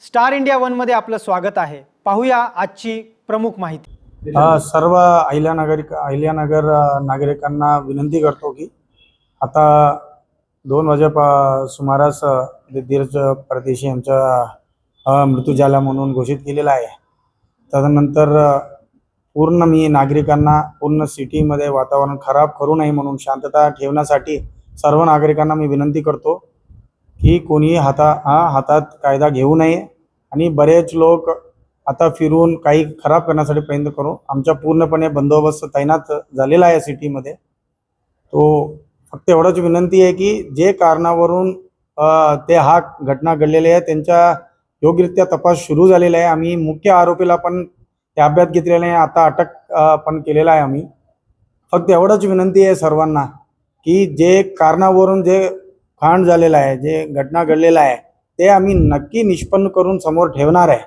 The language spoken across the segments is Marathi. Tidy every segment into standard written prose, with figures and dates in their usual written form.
स्टार इंडिया वन मध्ये आपलं स्वागत आहे। पाहूया आजची प्रमुख माहिती। सर्व अहिल्यानगर नागरिकांना विनंती करतो की आता 2 वाजेपा सुमारास धीरज परदेशी यांचा मृत्यू झाला म्हणून घोषित केलेला आहे। तदनंतर पूर्ण मी नागरिकांना पूर्ण सिटीमध्ये वातावरण खराब करू नये म्हणून शांतता ठेवण्यासाठी सर्व नागरिकांना मी विनंती करतो की कोणी हातात कायदा घेऊ नये आणि बरेच लोक आता फिरून काही खराब करण्यासाठी प्रयत्न करू। आमचा पूर्णपणे बंदोबस्त तैनात झालेला आहे सिटीमध्ये। तो फक्त एवढंच विनंती आहे की जे कारणावरून ते घटना घडलेली आहे त्यांचा योग्यरित्या तपास सुरू झालेला आहे। आम्ही मुख्य आरोपीला पण ताब्यात घेतलेला आहे, आता अटक पण केलेला आहे आम्ही। फक्त एवढंच विनंती आहे सर्वांना की जे कारणावरून जे कांड झालेला आहे, जे घटना घडलेला आहे ते आम्ही नक्की निष्पन्न करून समोर ठेवणार आहे।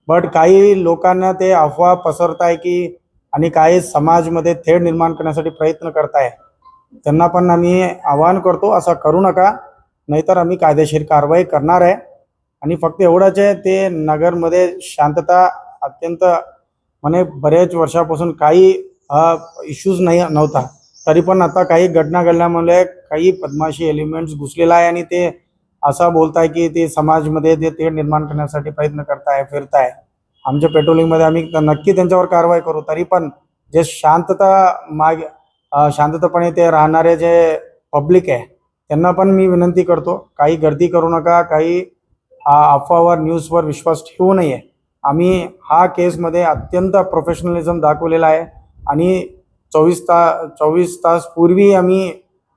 बट काही लोकांना ते अफवा पसरताय की आणि काही समाजमध्ये तेढ निर्माण करण्यासाठी प्रयत्न करताय, त्यांना पण आम्ही आवाहन करतो असं करू नका, नाहीतर आम्ही कायदेशीर कारवाई करणार आहे। आणि फक्त एवढंच आहे, ते नगरमध्ये शांतता अत्यंत बरेच वर्षापासून काही इश्यूज नव्हता, तरी पण आता काही घटना घडल्यामुळे काही बदमाशी एलिमेंट्स घुसलेला आहे आणि ते असं बोलताय की ते समाजमध्ये ते तेढ निर्माण करण्यासाठी प्रयत्न करताय, फिरताय। आमच्या पेट्रोलिंगमध्ये आम्ही नक्की त्यांच्यावर कारवाई करू। तरी पण जे शांततापणे ते राहणारे जे पब्लिक आहे त्यांना पण मी विनंती करतो, काही गर्दी करू नका, काही अफवावर न्यूजवर विश्वास ठेवू नये। आम्ही केसमध्ये अत्यंत प्रोफेशनलिझम दाखवलेला आहे आणि 24 तास पूर्वी आम्ही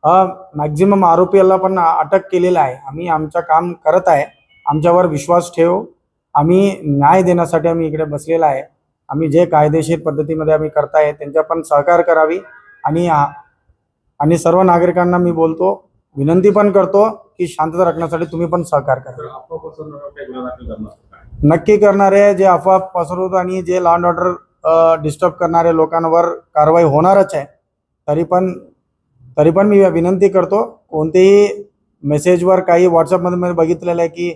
मॅक्झिमम आरोपीला पण अटक केलेला आहे। आम्ही आमचं काम करत आहे, आमच्यावर विश्वास ठेव। आम्ही न्याय देण्यासाठी आम्ही इकडे बसलेला आहे। आम्ही जे कायदेशीर पद्धतीमध्ये आम्ही करताय त्यांच्या पण सहकार करावी आणि सर्व नागरिकांना मी बोलतो, विनंती पण करतो की शांतता राखण्यासाठी तुम्ही पण सहकार करा। नक्की करणारे जे अफवा पसरवत आणि जे लॉ अँड ऑर्डर डिस्टर्ब करणारे लोकांवर कारवाई होणारच आहे। तरी पण मी विनंती करतो, कोणतेही मेसेजवर काही व्हॉट्सअपमध्ये बघितलेलं आहे की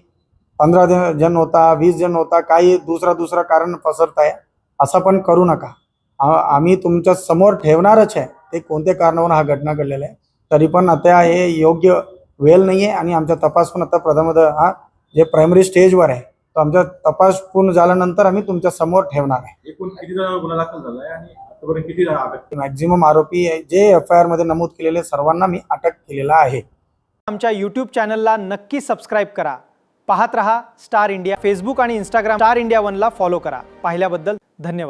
15 जण होता, 20 जण होता, काही दुसरा कारण पसरत आहे, असं पण करू नका। आम्ही तुमच्या समोर ठेवणारच आहे ते कोणत्या कारणावरून घटना घडलेला आहे। तरी पण आता हे योग्य वेळ नाही आहे आणि आमचा तपास पण आता प्रथमतः जे प्रायमरी स्टेजवर आहे, तो आमचा तपास पूर्ण झाल्यानंतर आम्ही तुमच्या समोर ठेवणार आहे। एकूण किती गुन्हा दाखल झाला आहे आणि आतापर्यंत किती अटक? मॅक्झिमम आरोपी जे FIR मध्ये नमूद केलेले सर्वांना मी अटक केलेला आहे। आमच्या YouTube चॅनलला नक्की सबस्क्राइब करा। पाहत रहा स्टार इंडिया। फेसबुक आणि इंस्टाग्राम स्टार इंडिया वन ला फॉलो करा। पाहिल्याबद्दल धन्यवाद।